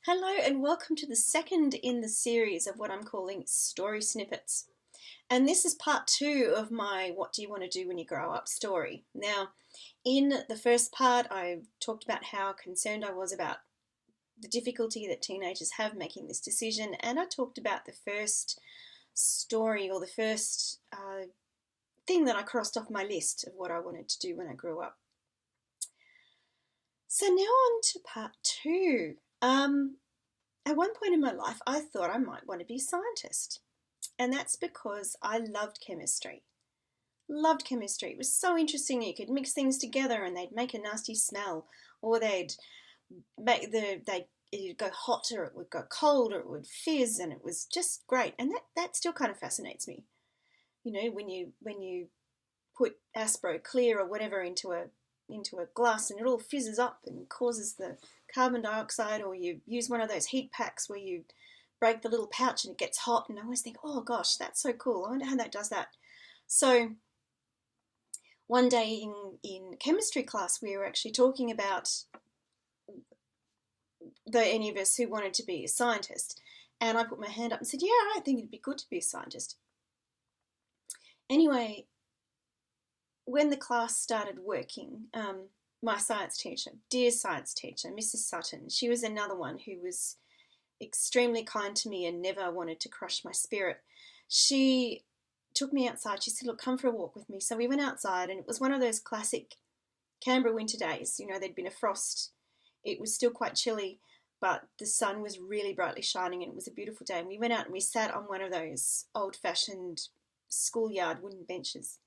Hello and welcome to the second in the series of what I'm calling story snippets. And this is part two of my What Do You Want to Do When You Grow Up story. Now, in the first part, I talked about how concerned I was about the difficulty that teenagers have making this decision, and I talked about the first story or the first thing that I crossed off my list of what I wanted to do when I grew up. So now on to part two. At one point in my life, I thought I might want to be a scientist. And that's because I loved chemistry. Loved chemistry. It was so interesting. You could mix things together and they'd make a nasty smell, or it'd go hot, or it would go cold, or it would fizz, and it was just great. And that still kind of fascinates me. You know, when you put Aspro Clear or whatever into a glass and it all fizzes up and causes the carbon dioxide, or you use one of those heat packs where you break the little pouch and it gets hot, and I always think, oh gosh, that's so cool. I wonder how that does that. So one day in chemistry class, we were actually talking about any of us who wanted to be a scientist, and I put my hand up and said, yeah, I think it'd be good to be a scientist. Anyway, when the class started working, my science teacher, dear science teacher, Mrs. Sutton, she was another one who was extremely kind to me and never wanted to crush my spirit. She took me outside. She said, look, come for a walk with me. So we went outside, and it was one of those classic Canberra winter days. You know, there'd been a frost. It was still quite chilly, but the sun was really brightly shining, and it was a beautiful day. And we went out and we sat on one of those old-fashioned schoolyard wooden benches.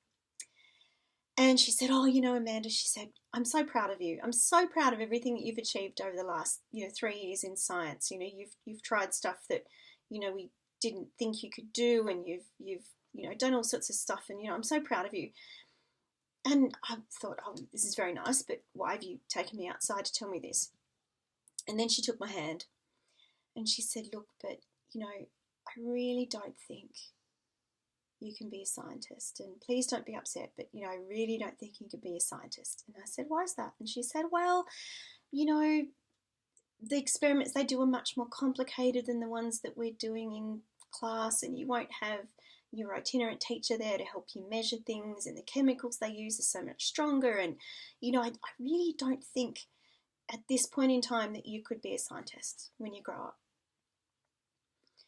And she said, oh, you know, Amanda, she said, I'm so proud of you. I'm so proud of everything that you've achieved over the last, 3 years in science. You know, you've tried stuff that, we didn't think you could do, and you've done all sorts of stuff, and, I'm so proud of you. And I thought, oh, this is very nice, but why have you taken me outside to tell me this? And then she took my hand and she said, look, but, I really don't think you can be a scientist, and please don't be upset, but I really don't think you can be a scientist. And I said, why is that? And she said, well, the experiments they do are much more complicated than the ones that we're doing in class, and you won't have your itinerant teacher there to help you measure things, and the chemicals they use are so much stronger, and I really don't think at this point in time that you could be a scientist when you grow up.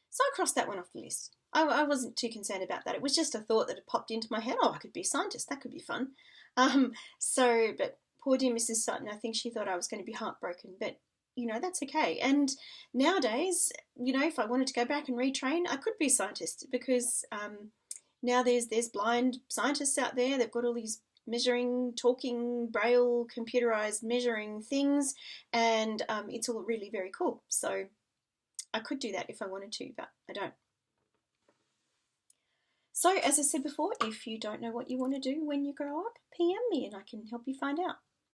So I crossed that one off the list. I wasn't too concerned about that. It was just a thought that had popped into my head. Oh, I could be a scientist. That could be fun. But poor dear Mrs. Sutton, I think she thought I was going to be heartbroken. But, that's okay. And nowadays, if I wanted to go back and retrain, I could be a scientist, because now there's blind scientists out there. They've got all these measuring, talking, braille, computerized measuring things, and it's all really very cool. So I could do that if I wanted to, but I don't. So, as I said before, if you don't know what you want to do when you grow up, PM me and I can help you find out.